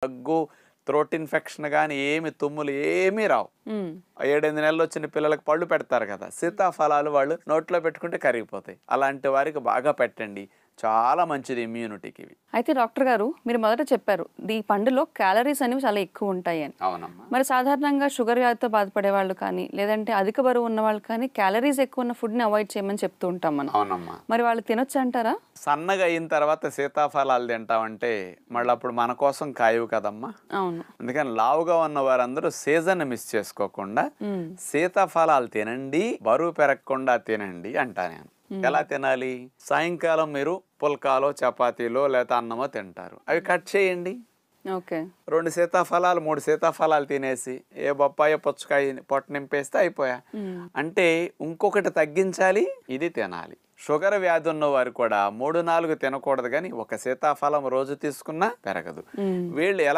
దగ్గు, throat infection కానీ ఏమి, తుమ్ములు ఏమీ రావు. 7-8 నెలలు వచ్చిన పిల్లలకు పళ్ళు పెడతారు కదా, సీతాఫలాలు వాళ్ళు నోట్లో పెట్టుకుంటే కరిగిపోతాయి. అలాంటి వారికి బాగా పెట్టండి, చాలా మంచిది ఇమ్యూనిటీకి ఇవి. అయితే డాక్టర్ గారు, మీరు మొదట చెప్పారు ఈ పండులో క్యాలరీస్ అనేవి చాలా ఎక్కువ ఉంటాయి అని. అవునమ్మా. మరి సాధారణంగా షుగర్ వ్యాధితో బాధపడే వాళ్ళు కానీ, లేదంటే అధిక బరువు ఉన్న వాళ్ళు కానీ క్యాలరీస్ ఎక్కువ ఉన్న ఫుడ్ని అవాయిడ్ చేయమని చెప్తూ ఉంటాం మనం. అవునమ్మా. మరి వాళ్ళు తినొచ్చు అంటారా? సన్నగా అయిన తర్వాత సీతాఫలాలు తింటామంటే మళ్ళీ అప్పుడు మన కోసం కాయవు కదమ్మా. అవును. అందుకని లావుగా ఉన్న వారందరూ సీజన్ మిస్ చేసుకోకుండా సీతాఫలాలు తినండి, బరువు పెరగకుండా తినండి అంటా నేను. ఎలా తినాలి? సాయంకాలం మీరు పుల్కాలో, చపాతీలో లేకపోతే అన్నమో తింటారు, అవి కట్ చేయండి. ఓకే. 2 సీతాఫలాలు 3 సీతాఫలాలు తినేసి ఏ బొప్పాయో పుచ్చకాయ పొట్ట నింపేస్తే అయిపోయా. అంటే ఇంకొకటి తగ్గించాలి, ఇది తినాలి. షుగర్ వ్యాధి ఉన్న వారు కూడా 3-4 తినకూడదు, కానీ ఒక సీతాఫలం రోజు తీసుకున్నా పెరగదు. వీళ్ళు ఎలా